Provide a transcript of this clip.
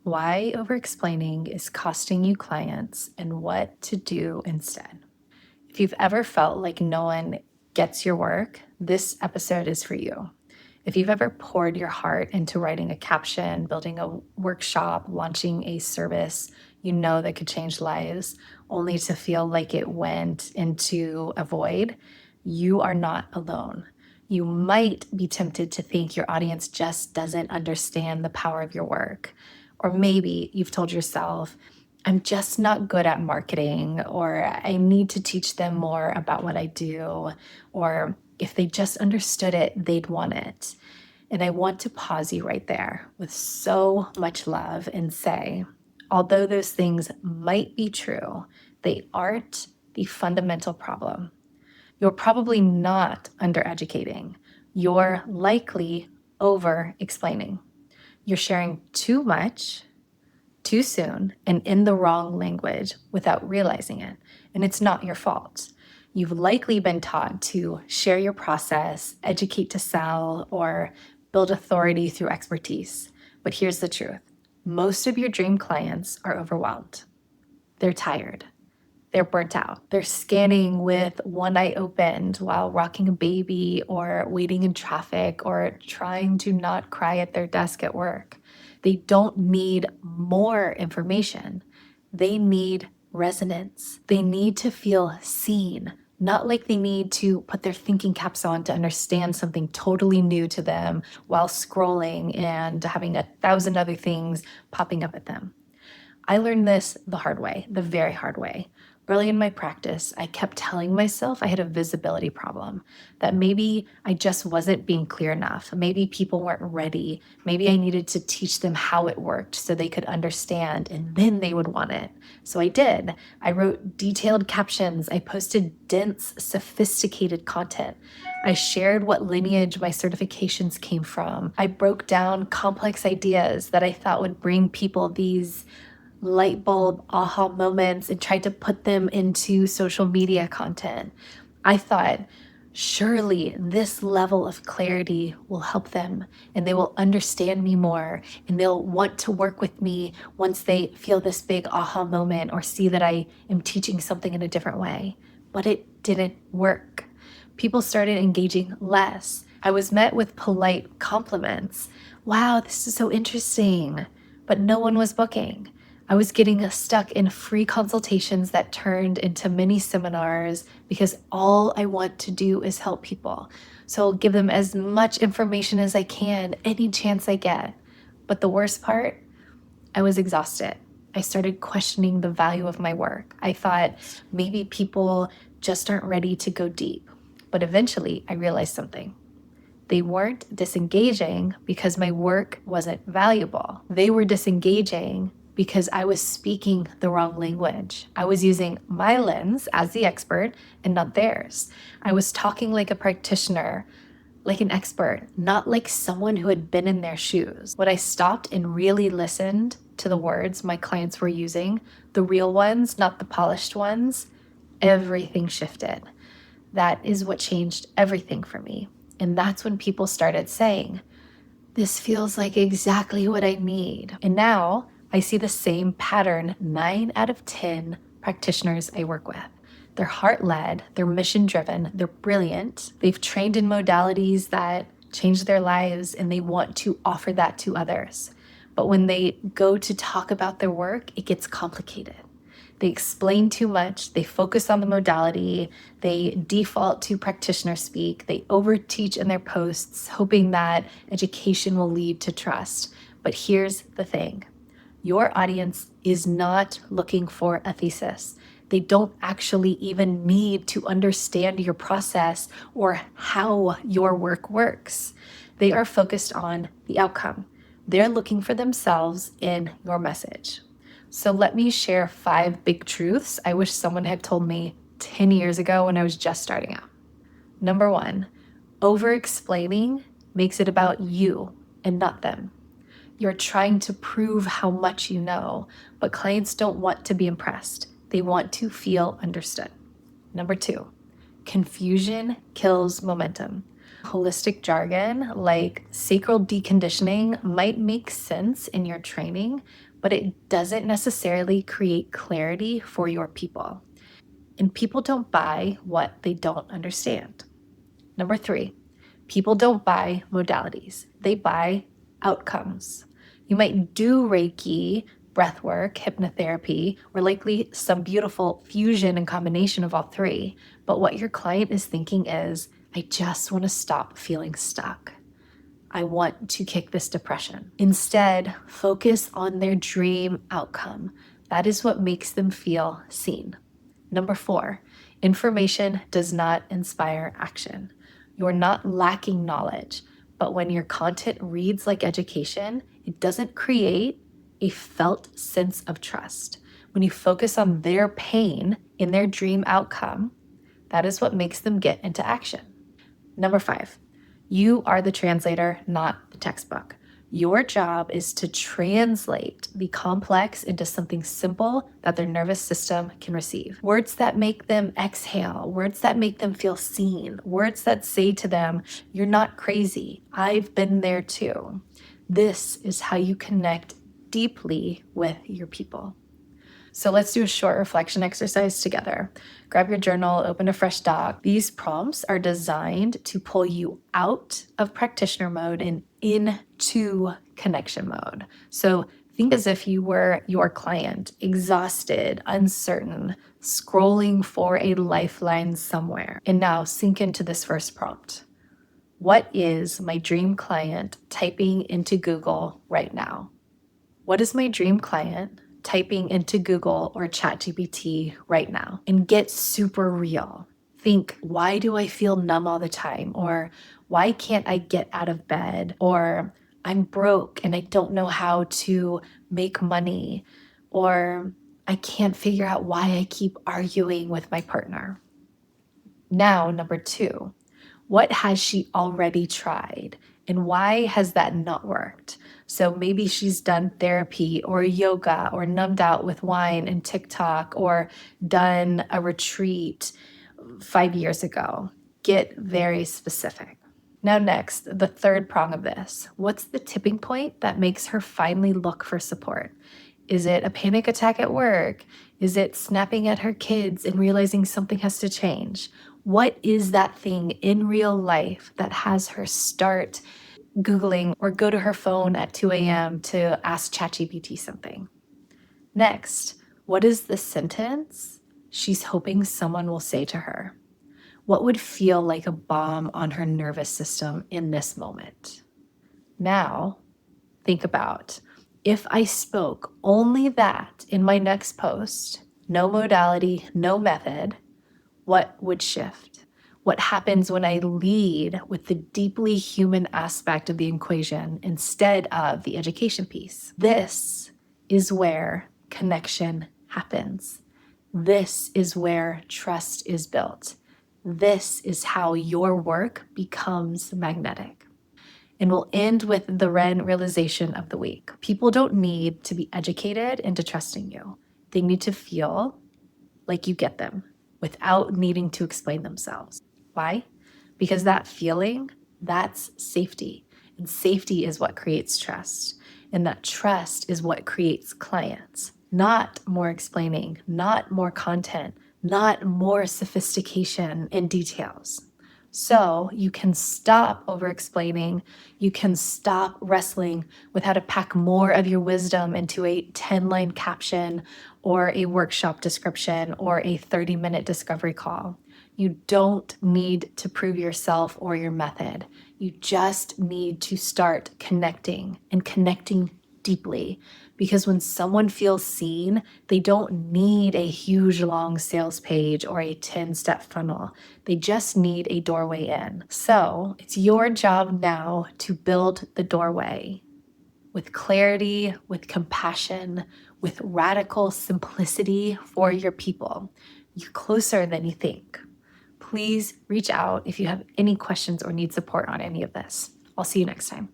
Why over-explaining is costing you clients and what to do instead. If you've ever felt like no one gets your work, this episode is for you. If you've ever poured your heart into writing a caption, building a workshop, launching a service you know that could change lives, only to feel like it went into a void, you are not alone. You might be tempted to think your audience just doesn't understand the power of your work. Or maybe you've told yourself, I'm just not good at marketing, or I need to teach them more about what I do, or if they just understood it, they'd want it. And I want to pause you right there with so much love and say, although those things might be true, they aren't the fundamental problem. You're probably not undereducating. You're likely over-explaining. You're sharing too much, too soon, and in the wrong language without realizing it. And it's not your fault. You've likely been taught to share your process, educate to sell, or build authority through expertise. But here's the truth. Most of your dream clients are overwhelmed. They're tired. They're burnt out. They're scanning with one eye opened while rocking a baby or waiting in traffic or trying to not cry at their desk at work. They don't need more information. They need resonance. They need to feel seen, not like they need to put their thinking caps on to understand something totally new to them while scrolling and having 1,000 other things popping up at them. I learned this the hard way, the very hard way. Early in my practice, I kept telling myself I had a visibility problem, that maybe I just wasn't being clear enough. Maybe people weren't ready. Maybe I needed to teach them how it worked so they could understand and then they would want it. So I did. I wrote detailed captions. I posted dense, sophisticated content. I shared what lineage my certifications came from. I broke down complex ideas that I thought would bring people these light bulb aha moments and tried to put them into social media content. I thought, surely this level of clarity will help them and they will understand me more and they'll want to work with me once they feel this big aha moment or see that I am teaching something in a different way. But it didn't work. People started engaging less. I was met with polite compliments. Wow, this is so interesting. But no one was booking. I was getting stuck in free consultations that turned into mini seminars because all I want to do is help people. So I'll give them as much information as I can, any chance I get. But the worst part, I was exhausted. I started questioning the value of my work. I thought maybe people just aren't ready to go deep. But eventually I realized something. They weren't disengaging because my work wasn't valuable. They were disengaging because I was speaking the wrong language. I was using my lens as the expert and not theirs. I was talking like a practitioner, like an expert, not like someone who had been in their shoes. When I stopped and really listened to the words my clients were using, the real ones, not the polished ones, everything shifted. That is what changed everything for me. And that's when people started saying, this feels like exactly what I need. And now I see the same pattern 9 out of 10 practitioners I work with. They're heart-led, they're mission-driven, they're brilliant. They've trained in modalities that change their lives and they want to offer that to others. But when they go to talk about their work, it gets complicated. They explain too much, they focus on the modality, they default to practitioner-speak, they overteach in their posts, hoping that education will lead to trust. But here's the thing. Your audience is not looking for a thesis. They don't actually even need to understand your process or how your work works. They are focused on the outcome. They're looking for themselves in your message. So let me share 5 big truths I wish someone had told me 10 years ago when I was just starting out. Number 1, over-explaining makes it about you and not them. You're trying to prove how much you know, but clients don't want to be impressed. They want to feel understood. Number 2, confusion kills momentum. Holistic jargon like sacral deconditioning might make sense in your training, but it doesn't necessarily create clarity for your people. And people don't buy what they don't understand. Number 3, people don't buy modalities. They buy outcomes. You might do Reiki, breath work, hypnotherapy, or likely some beautiful fusion and combination of all 3. But what your client is thinking is, I just want to stop feeling stuck. I want to kick this depression. Instead, focus on their dream outcome. That is what makes them feel seen. Number 4, information does not inspire action. You're not lacking knowledge, but when your content reads like education, it doesn't create a felt sense of trust. When you focus on their pain in their dream outcome, that is what makes them get into action. Number 5, you are the translator, not the textbook. Your job is to translate the complex into something simple that their nervous system can receive. Words that make them exhale, words that make them feel seen, words that say to them, you're not crazy, I've been there too. This is how you connect deeply with your people. So let's do a short reflection exercise together. Grab your journal, open a fresh doc. These prompts are designed to pull you out of practitioner mode and into connection mode. So think as if you were your client, exhausted, uncertain, scrolling for a lifeline somewhere. And now sink into this first prompt. What is my dream client typing into Google right now? What is my dream client typing into Google or ChatGPT right now? And get super real. Think, why do I feel numb all the time? Or why can't I get out of bed? Or I'm broke and I don't know how to make money. Or I can't figure out why I keep arguing with my partner. Now, number 2, what has she already tried? And why has that not worked? So maybe she's done therapy or yoga or numbed out with wine and TikTok or done a retreat 5 years ago. Get very specific. Now next, the third prong of this. What's the tipping point that makes her finally look for support? Is it a panic attack at work? Is it snapping at her kids and realizing something has to change? What is that thing in real life that has her start Googling or go to her phone at 2 a.m. to ask ChatGPT something? Next, what is the sentence she's hoping someone will say to her? What would feel like a bomb on her nervous system in this moment? Now, think about, if I spoke only that in my next post, no modality, no method, what would shift? What happens when I lead with the deeply human aspect of the equation instead of the education piece? This is where connection happens. This is where trust is built. This is how your work becomes magnetic. And we'll end with the Ren Realization of the week. People don't need to be educated into trusting you. They need to feel like you get them without needing to explain themselves. Why? Because that feeling, that's safety. And safety is what creates trust. And that trust is what creates clients. Not more explaining, not more content, not more sophistication and details. So you can stop over-explaining. You can stop wrestling with how to pack more of your wisdom into a 10-line caption or a workshop description or a 30-minute discovery call. You don't need to prove yourself or your method. You just need to start connecting and connecting deeply. Because when someone feels seen, they don't need a huge long sales page or a 10-step funnel. They just need a doorway in. So it's your job now to build the doorway with clarity, with compassion, with radical simplicity for your people. You're closer than you think. Please reach out if you have any questions or need support on any of this. I'll see you next time.